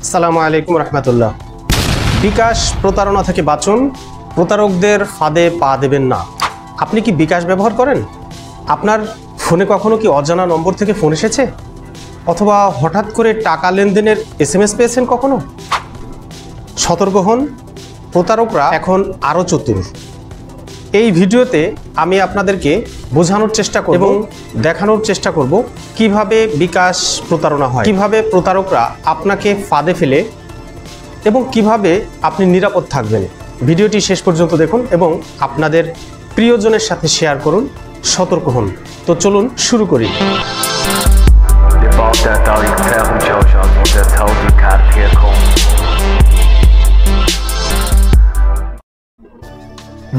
আসসালামু আলাইকুম রহমতুল্লাহ। বিকাশ প্রতারণা থেকে বাঁচুন, প্রতারকদের ফাঁদে পা দেবেন না। আপনি কি বিকাশ ব্যবহার করেন? আপনার ফোনে কখনো কি অজানা নম্বর থেকে ফোন এসেছে? অথবা হঠাৎ করে টাকা লেনদেনের SMS পেয়েছেন কখনো? সতর্ক হন, প্রতারকরা এখন আরও চতুর। এই ভিডিওতে আমি আপনাদেরকে বোঝানোর চেষ্টা করব এবং দেখানোর চেষ্টা করব কিভাবে বিকাশ প্রতারণা হয়, কিভাবে প্রতারকরা আপনাকে ফাঁদে ফেলে এবং কিভাবে আপনি নিরাপদ থাকবেন। ভিডিওটি শেষ পর্যন্ত দেখুন এবং আপনাদের প্রিয়জনের সাথে শেয়ার করুন। সতর্ক হন। তো চলুন শুরু করি।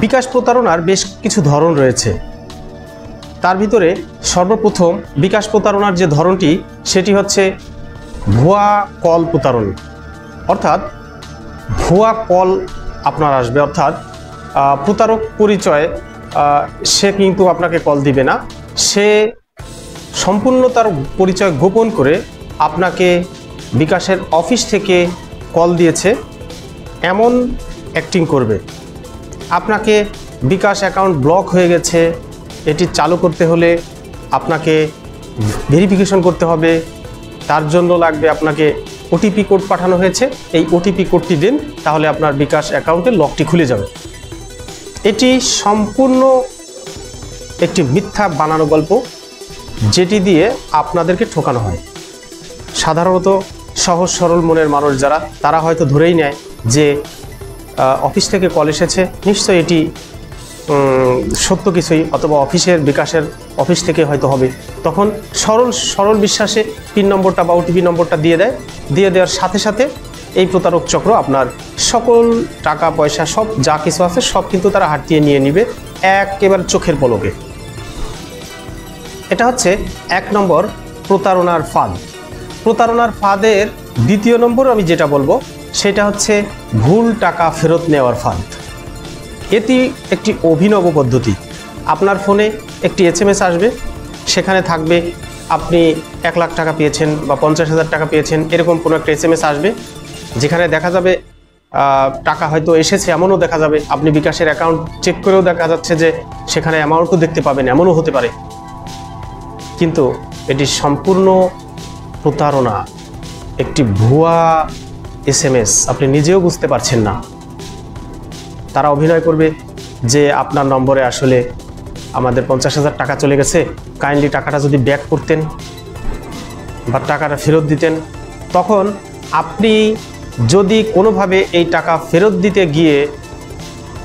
বিকাশ প্রতারণার বেশ কিছু ধরন রয়েছে। তার ভিতরে সর্বপ্রথম বিকাশ প্রতারণার যে ধরনটি সেটি হচ্ছে ভুয়া কল প্রতারণা। অর্থাৎ ভুয়া কল আপনার আসবে, অর্থাৎ প্রতারক পরিচয় সে কিন্তু আপনাকে কল দিবে না, সে সম্পূর্ণ তার পরিচয় গোপন করে আপনাকে বিকাশের অফিস থেকে কল দিয়েছে এমন অ্যাক্টিং করবে। আপনাকে বিকাশ অ্যাকাউন্ট ব্লক হয়ে গেছে, এটি চালু করতে হলে আপনাকে ভেরিফিকেশন করতে হবে, তার জন্য লাগবে আপনাকে OTP কোড পাঠানো হয়েছে, এই OTP কোডটি দিন, তাহলে আপনার বিকাশ অ্যাকাউন্টের লকটি খুলে যাবে। এটি সম্পূর্ণ একটি মিথ্যা বানানো গল্প, যেটি দিয়ে আপনাদেরকে ঠকানো হয়। সাধারণত সহজ সরল মনের মানুষ যারা, তারা হয়তো ধরেই নেয় যে অফিস থেকে কল এসেছে, নিশ্চয়ই এটি সত্য কিছুই, অথবা অফিসের বিকাশের অফিস থেকে হয়তো হবে। তখন সরল বিশ্বাসে পিন নম্বরটা বা OTP নম্বরটা দিয়ে দেয়। দিয়ে দেওয়ার সাথে সাথে এই প্রতারক চক্র আপনার সকল টাকা পয়সা সব যা কিছু আছে সব কিন্তু তারা হাতিয়ে নিয়ে নিবে একেবারে চোখের পলকে। এটা হচ্ছে 1 নম্বর প্রতারণার ফাঁদ। প্রতারণার ফাঁদের দ্বিতীয় নম্বর আমি যেটা বলবো সেটা হচ্ছে ভুল টাকা ফেরত নেওয়ার ফাঁদ। এটি একটি অভিনব পদ্ধতি। আপনার ফোনে একটি SMS আসবে, সেখানে থাকবে আপনি 1 লাখ টাকা পেয়েছেন বা 50,000 টাকা পেয়েছেন, এরকম কোনো একটা SMS আসবে, যেখানে দেখা যাবে টাকা হয়তো এসেছে, এমনও দেখা যাবে আপনি বিকাশের অ্যাকাউন্ট চেক করেও দেখা যাচ্ছে যে সেখানে অ্যামাউন্টও দেখতে পাবেন, এমনও হতে পারে। কিন্তু এটি সম্পূর্ণ প্রতারণা, একটি ভুয়া SMS, আপনি নিজেও বুঝতে পারছেন না। তারা অভিনয় করবে যে আপনার নম্বরে আসলে আমাদের 50,000 টাকা চলে গেছে, কাইন্ডলি টাকাটা যদি ব্যাক করতেন বা টাকাটা ফেরত দিতেন। তখন আপনি যদি কোনোভাবে এই টাকা ফেরত দিতে গিয়ে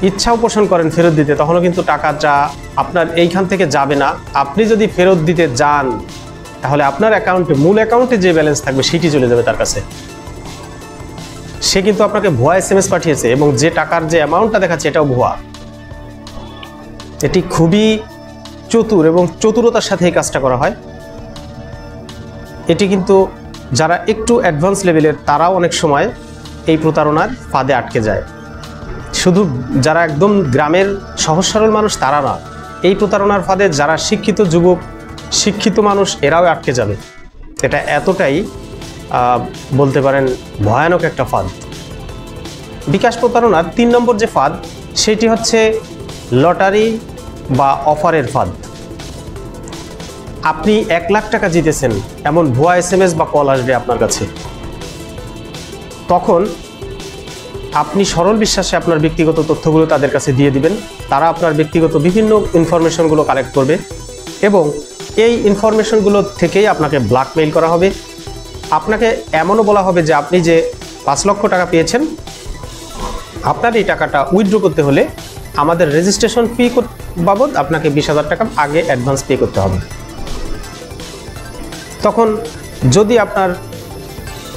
ইচ্ছাও পোষণ করেন ফেরত দিতে, তখনও কিন্তু টাকাটা আপনার এইখান থেকে যাবে না। আপনি যদি ফেরত দিতে যান তাহলে আপনার অ্যাকাউন্টে, মূল অ্যাকাউন্টে যে ব্যালেন্স থাকবে সেটি চলে যাবে তার কাছে। সে কিন্তু আপনাকে ভুয়া SMS পাঠিয়েছে এবং যে টাকার যে অ্যামাউন্টটা দেখাচ্ছে এটাও ভুয়া। এটি খুবই চতুর এবং চতুরতার সাথে এই কাজটা করা হয়। এটি কিন্তু যারা একটু অ্যাডভান্স লেভেলের তারাও অনেক সময় এই প্রতারণার ফাঁদে আটকে যায়। শুধু যারা একদম গ্রামের সহজ সরল মানুষ তারা না, এই প্রতারণার ফাঁদে যারা শিক্ষিত যুবক, শিক্ষিত মানুষ, এরাও আটকে যাবে। এটা এতটাই বলতে পারেন ভয়ানক একটা ফাঁদ। বিকাশ প্রতারণার 3 নম্বর যে ফাঁদ সেটি হচ্ছে লটারি বা অফারের ফাঁদ। আপনি 1 লাখ টাকা জিতেছেন এমন ভুয়া SMS বা কল আসবে আপনার কাছে। তখন আপনি সরল বিশ্বাসে আপনার ব্যক্তিগত তথ্যগুলো তাদের কাছে দিয়ে দিবেন। তারা আপনার ব্যক্তিগত বিভিন্ন ইনফরমেশনগুলো কালেক্ট করবে এবং এই ইনফরমেশনগুলো থেকেই আপনাকে ব্ল্যাকমেইল করা হবে। আপনাকে এমনও বলা হবে যে আপনি যে 5 লক্ষ টাকা পেয়েছেন, আপনার এই টাকাটা উইথড্র করতে হলে আমাদের রেজিস্ট্রেশন ফি বাবদ আপনাকে 20,000 টাকা আগে অ্যাডভান্স পে করতে হবে। তখন যদি আপনার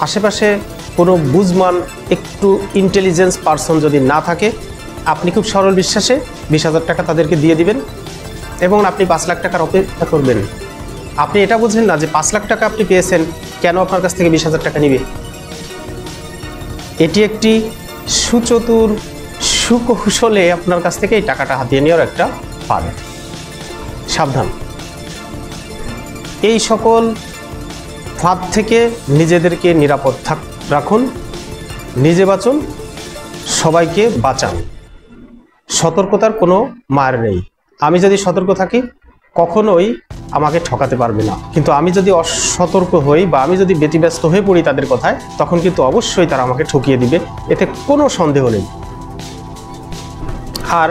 আশেপাশে কোনো বুঝমান, একটু ইন্টেলিজেন্স পারসন যদি না থাকে, আপনি খুব সরল বিশ্বাসে 20,000 টাকা তাদেরকে দিয়ে দিবেন এবং আপনি 5 লাখ টাকার অপেক্ষা করবেন। আপনি এটা বুঝেন না যে 5 লাখ টাকা আপনি পেয়েছেন, কেন আপনার কাছ থেকে 20,000 টাকা নিবে। এটি একটি সুচতুর সুকৌশলে আপনার কাছ থেকে এই টাকাটা হাতিয়ে নেওয়ার একটা ফাঁদ। সাবধান। এই সকল ফাঁদ থেকে নিজেদেরকে নিরাপদ রাখুন, নিজে বাঁচুন, সবাইকে বাঁচান। সতর্কতার কোনো মার নেই। আমি যদি সতর্ক থাকি কখনোই আমাকে ঠকাতে পারবে না, কিন্তু আমি যদি অসতর্ক হই বা আমি যদি ব্যতিব্যস্ত হয়ে পড়ি তাদের কথায়, তখন কিন্তু অবশ্যই তারা আমাকে ঠকিয়ে দিবে, এতে কোনো সন্দেহ নেই। আর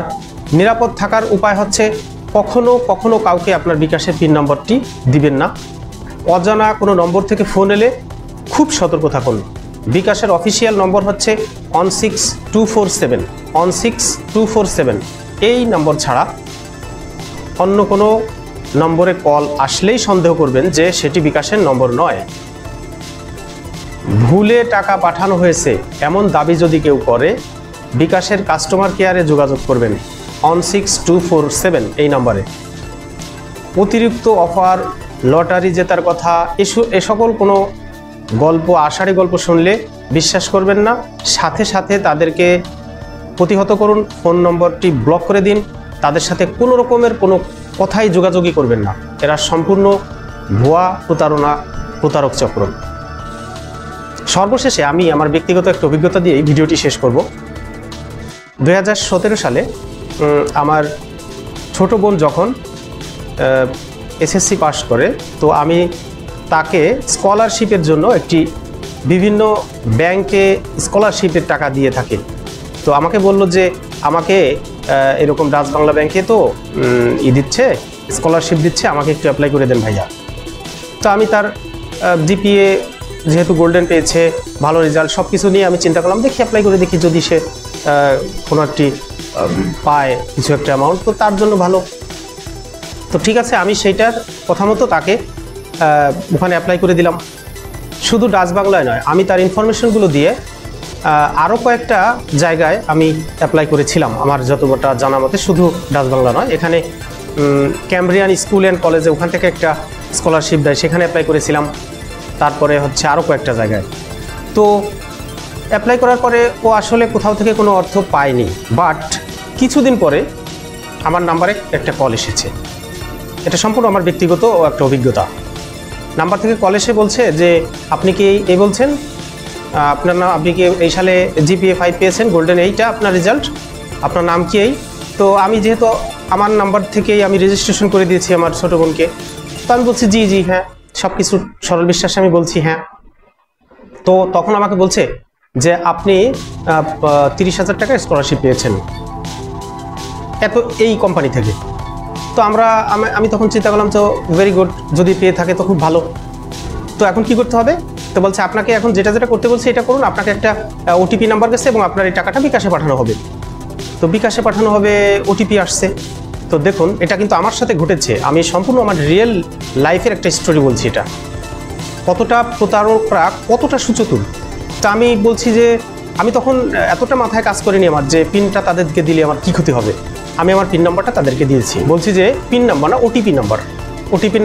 নিরাপদ থাকার উপায় হচ্ছে কখনো কখনো কাউকে আপনার বিকাশের পিন নম্বরটি দিবেন না। অজানা কোনো নম্বর থেকে ফোন এলে খুব সতর্ক থাকুন। বিকাশের অফিসিয়াল নম্বর হচ্ছে 16247 16247। এই নম্বর ছাড়া অন্য কোনো নম্বরে কল আসলেই সন্দেহ করবেন যে সেটি বিকাশের নম্বর নয়। ভুলে টাকা পাঠানো হয়েছে এমন দাবি যদি কেউ করে, বিকাশের কাস্টমার কেয়ারে যোগাযোগ করবেন 16247 এই নম্বরে। অতিরিক্ত অফার, লটারি জেতার কথা, এ সকল কোনো গল্প, আষাঢ়ি গল্প শুনলে বিশ্বাস করবেন না। সাথে সাথে তাদেরকে প্রতিহত করুন, ফোন নম্বরটি ব্লক করে দিন। তাদের সাথে কোনো রকমের কোনো কথাই যোগাযোগই করবেন না। এরা সম্পূর্ণ ভুয়া প্রতারক চক্র। সর্বশেষে আমি আমার ব্যক্তিগত একটা অভিজ্ঞতা দিয়ে এই ভিডিওটি শেষ করব। 2017 সালে আমার ছোট বোন যখন এসএসসি পাস করে, তো আমি তাকে স্কলারশিপের জন্য বিভিন্ন ব্যাংকে স্কলারশিপের টাকা দিয়ে থাকি। তো আমাকে বলল যে আমাকে এরকম ডাচ বাংলা ব্যাংকে তো দিচ্ছে, স্কলারশিপ দিচ্ছে, আমাকে একটু অ্যাপ্লাই করে দেন ভাইয়া। তো আমি তার জিপিএ যেহেতু গোল্ডেন পেয়েছে, ভালো রেজাল্ট, সব কিছু নিয়ে আমি চিন্তা করলাম দেখি অ্যাপ্লাই করে দেখি, যদি সে কোনো একটি পায় কিছু একটা অ্যামাউন্ট, তো তার জন্য ভালো। তো ঠিক আছে, আমি সেইটার কথা মতো তাকে ওখানে অ্যাপ্লাই করে দিলাম। শুধু ডাচ বাংলায় নয়, আমি তার ইনফরমেশনগুলো দিয়ে আরও কয়েকটা জায়গায় আমি অ্যাপ্লাই করেছিলাম আমার যতটা জানা মতে। শুধু ডাচ বাংলা নয়, এখানে ক্যামব্রিয়ান স্কুল অ্যান্ড কলেজে ওখান থেকে একটা স্কলারশিপ দেয়, সেখানে অ্যাপ্লাই করেছিলাম। তারপরে হচ্ছে আরও কয়েকটা জায়গায়। তো অ্যাপ্লাই করার পরে ও আসলে কোথাও থেকে কোনো অর্থ পায়নি। বাট কিছুদিন পরে আমার নাম্বারে একটা কল এসেছে। এটা সম্পূর্ণ আমার ব্যক্তিগত একটা অভিজ্ঞতা। নাম্বার থেকে কল এসে বলছে যে আপনি কি এই বলছেন, আপনার নাম, আপনি কি এই সালে জিপিএ 5 পেয়েছেন, গোল্ডেন, এইটা আপনার রেজাল্ট, আপনার নাম কি এই? তো আমি যেহেতু আমার নাম্বার থেকেই আমি রেজিস্ট্রেশন করে দিয়েছি আমার ছোটো বোনকে, তো আমি বলছি জি জি হ্যাঁ, সব কিছু সরল বিশ্বাসে আমি বলছি হ্যাঁ। তো তখন আমাকে বলছে যে আপনি 30,000 টাকা স্কলারশিপ পেয়েছেন এত এই কোম্পানি থেকে। তো আমি তখন চিন্তা করলাম, তো ভেরি গুড, যদি পেয়ে থাকে তো খুব ভালো। তো এখন কি করতে হবে? তো বলছে আপনাকে এখন যেটা করতে বলছে এটা করুন, আপনাকে একটা ওটিপি নাম্বার গেছে এবং আপনার এই টাকাটা বিকাশে পাঠানো হবে। তো বিকাশে পাঠানো হবে, ওটিপি আসছে। তো দেখুন, এটা কিন্তু আমার সাথে ঘটেছে, আমি সম্পূর্ণ আমার রিয়েল লাইফের একটা স্টোরি বলছি। এটা কতটা প্রতারকরা কতটা সুচতুর। তা আমি বলছি যে আমি তখন এতটা মাথায় কাজ করিনি আমার, যে পিনটা তাদেরকে দিলে আমার কী ক্ষতি হবে। আমি আমার পিন নাম্বারটা তাদেরকে দিয়েছি, বলছি যে পিন নাম্বার না, ওটিপি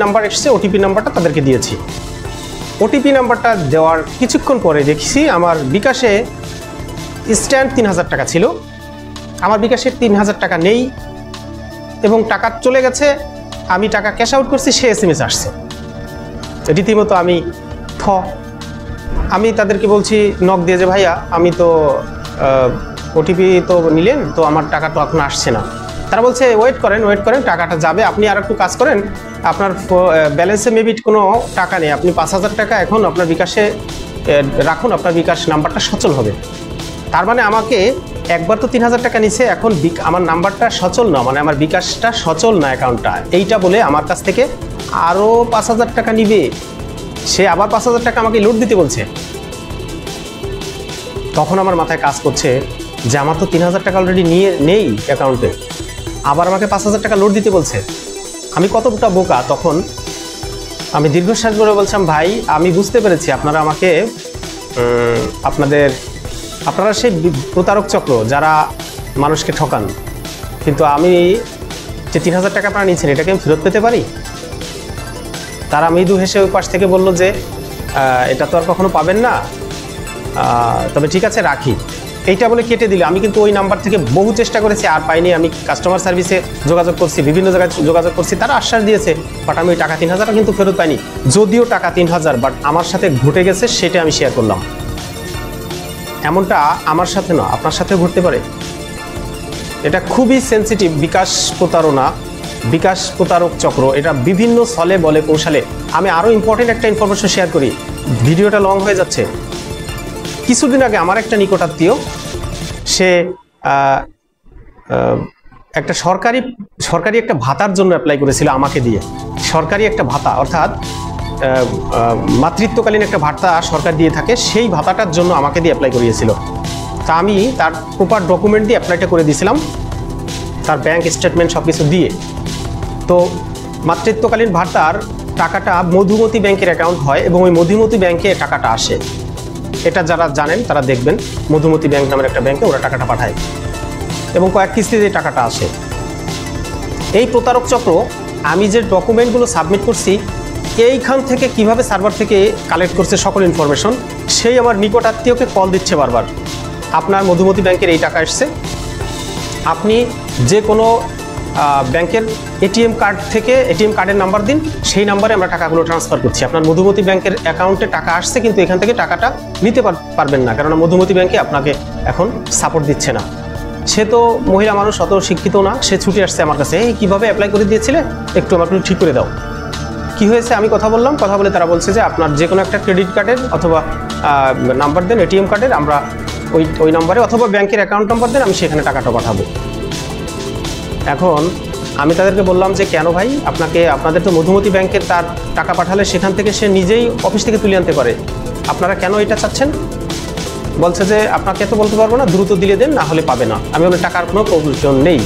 নাম্বার এসছে, ওটিপি নাম্বারটা তাদেরকে দিয়েছি। ওটিপি নাম্বারটা দেওয়ার কিছুক্ষণ পরে দেখছি আমার বিকাশে ইনস্ট্যান্ট 3,000 টাকা ছিল, আমার বিকাশের 3,000 টাকা নেই এবং টাকা চলে গেছে। আমি টাকা ক্যাশ আউট করছি, সে SMS আসছে। রীতিমতো আমি তাদেরকে বলছি নক দিয়ে যে ভাইয়া আমি তো ওটিপি তো নিলেন, তো আমার টাকা তো এখন আসছে না। তারা বলছে ওয়েট করেন, টাকাটা যাবে, আপনি আর একটু কাজ করেন, আপনার ব্যালেন্সে মেবি কোনো টাকা নেই, আপনি 5,000 টাকা এখন আপনার বিকাশে রাখুন, আপনার বিকাশ নাম্বারটা সচল হবে। তার মানে আমাকে একবার তো 3,000 টাকা নিছে, এখন আমার নাম্বারটা সচল না, মানে আমার বিকাশটা সচল না, অ্যাকাউন্টটা, এইটা বলে আমার কাছ থেকে আরও 5,000 টাকা নিবে। সে আবার 5,000 টাকা আমাকে লোড দিতে বলছে। তখন আমার মাথায় কাজ করছে যে আমার তো 3,000 টাকা অলরেডি নেই অ্যাকাউন্টে, আবার আমাকে 5,000 টাকা লোড দিতে বলছে। আমি কতটা বোকা। তখন আমি দীর্ঘশ্বাস করে বলছিলাম, ভাই আমি বুঝতে পেরেছি আপনারা আমাকে আপনারা সেই প্রতারক চক্র যারা মানুষকে ঠকান, কিন্তু আমি যে 3,000 টাকা আপনারা নিয়েছেন এটাকে আমি ফেরত পেতে পারি? তারা মৃদু হেসে ওই পাশ থেকে বলল যে এটা তো আর কখনো পাবেন না, তবে ঠিক আছে রাখি, এইটা বলে কেটে দিলে। আমি কিন্তু ওই নাম্বার থেকে বহু চেষ্টা করেছি, আর পাইনি। আমি কাস্টমার সার্ভিসে যোগাযোগ করছি, বিভিন্ন জায়গায় যোগাযোগ করছি, তারা আশ্বাস দিয়েছে, বাট আমি ওই টাকা 3,000 কিন্তু ফেরত পাইনি। যদিও টাকা 3,000, বাট আমার সাথে ঘটে গেছে সেটা আমি শেয়ার করলাম। এমনটা আমার সাথে না, আপনার সাথে ঘটতে পারে। এটা খুবই সেন্সিটিভ বিকাশ প্রতারণা, বিকাশ প্রতারক চক্র। এটা বিভিন্ন ছলে বলে কৌশলে। আমি আরও ইম্পর্টেন্ট একটা ইনফরমেশন শেয়ার করি, ভিডিওটা লং হয়ে যাচ্ছে। কিছুদিন আগে আমার একটা নিকটাত্মীয়, সে একটা সরকারি একটা ভাতার জন্য অ্যাপ্লাই করেছিল আমাকে দিয়ে। সরকারি একটা ভাতা, অর্থাৎ মাতৃত্বকালীন একটা ভাতা সরকার দিয়ে থাকে, সেই ভাতাটার জন্য আমাকে দিয়ে অ্যাপ্লাই করিয়েছিল। তা আমি তার প্রপার ডকুমেন্ট দিয়ে অ্যাপ্লাইটা করে দিয়েছিলাম, তার ব্যাংক স্টেটমেন্ট সব কিছু দিয়ে। তো মাতৃত্বকালীন ভাতার টাকাটা মধুমতি ব্যাংকের অ্যাকাউন্ট হয় এবং ওই মধুমতি ব্যাংকে টাকাটা আসে। এটা যারা জানেন তারা দেখবেন, মধুমতি ব্যাংক নামের একটা ব্যাংকে ওরা টাকাটা পাঠায় এবং কয়েক কিস্তিতে টাকাটা আসে। এই প্রতারক চক্র আমি যে ডকুমেন্টগুলো সাবমিট করছি এইখান থেকে কিভাবে সার্ভার থেকে কালেক্ট করছে সকল ইনফরমেশন, সেই আমার নিকটাত্মীয়কে কল দিচ্ছে বারবার, আপনার মধুমতি ব্যাংকের এই টাকা এসছে, আপনি যে কোনো ব্যাংকের এটিএম কার্ড থেকে এটিএম কার্ডের নাম্বার দিন, সেই নাম্বারে আমরা টাকাগুলো ট্রান্সফার করছি। আপনার মধুমতি ব্যাংকের অ্যাকাউন্টে টাকা আসছে, কিন্তু এখান থেকে টাকাটা নিতে পারবেন না, কারণ মধুমতি ব্যাংকে আপনাকে এখন সাপোর্ট দিচ্ছে না। সে তো মহিলা মানুষ, অত শিক্ষিত না, সে ছুটে আসছে আমার কাছে, এই কীভাবে অ্যাপ্লাই করে দিয়েছিলে, একটু আমাকে ঠিক করে দাও। কি হয়েছে আমি কথা বললাম, কথা বলে তারা বলছে যে আপনার যে কোনো একটা ক্রেডিট কার্ডের অথবা নাম্বার দেন এটিএম কার্ডের, আমরা ওই নাম্বারে অথবা ব্যাংকের অ্যাকাউন্ট নাম্বার দেন, আমি সেখানে টাকাটা পাঠাবো। এখন আমি তাদেরকে বললাম যে কেন ভাই, আপনাদের তো মধুমতি ব্যাংকের তার টাকা পাঠালে সেখান থেকে সে নিজেই অফিস থেকে তুলে আনতে পারে, আপনারা কেন এটা চাচ্ছেন? বলছে যে আপনাকে তো বলতে পারবো না, দ্রুত দিলে দেন, না হলে পাবে না। আমি বলি টাকার কোনো প্রয়োজন নেই,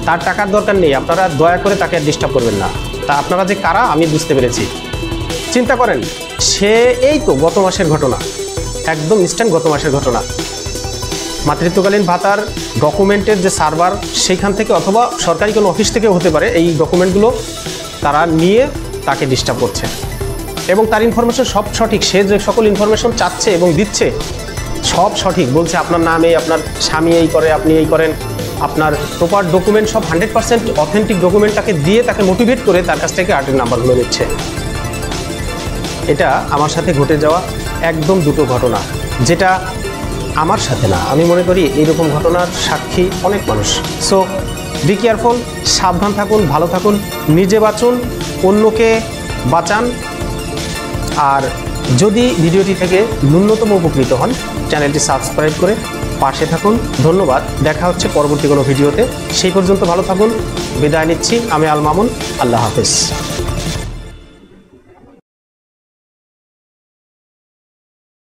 তার টাকার দরকার নেই, আপনারা দয়া করে তাকে ডিস্টার্ব করবেন না। তা আপনারা যে কারা আমি বুঝতে পেরেছি। চিন্তা করেন, সে এই তো গত মাসের ঘটনা, একদম ইনস্ট্যান্ট গত মাসের ঘটনা, মাতৃত্বকালীন ভাতার ডকুমেন্টের যে সার্ভার সেইখান থেকে অথবা সরকারি কোনো অফিস থেকেও হতে পারে, এই ডকুমেন্টগুলো তারা নিয়ে তাকে ডিস্টার্ব করছে এবং তার ইনফরমেশন সব সঠিক। সে যে সকল ইনফরমেশন চাচ্ছে এবং দিচ্ছে সব সঠিক, বলছে আপনার নাম এই, আপনার স্বামী এই করে, আপনি এই করেন, আপনার প্রপার ডকুমেন্ট সব 100% অথেন্টিক ডকুমেন্টটাকে দিয়ে তাকে মোটিভেট করে তার কাছ থেকে আর্টের নাম্বারগুলো নিচ্ছে। এটা আমার সাথে ঘটে যাওয়া একদম দুটো ঘটনা, যেটা আমার সাথে না, আমি মনে করি এইরকম ঘটনার সাক্ষী অনেক মানুষ। সো বি কেয়ারফুল, সাবধান থাকুন, ভালো থাকুন, নিজে বাঁচুন, অন্যকে বাঁচান। আর যদি ভিডিওটি থেকে ন্যূনতম উপকৃত হন, চ্যানেলটি সাবস্ক্রাইব করে পাশে থাকুন। ধন্যবাদ, দেখা হচ্ছে পরবর্তী কোনো ভিডিওতে। সেই পর্যন্ত ভালো থাকুন, বিদায় নিচ্ছি। আমি আল মামুন, আল্লাহ হাফেজ।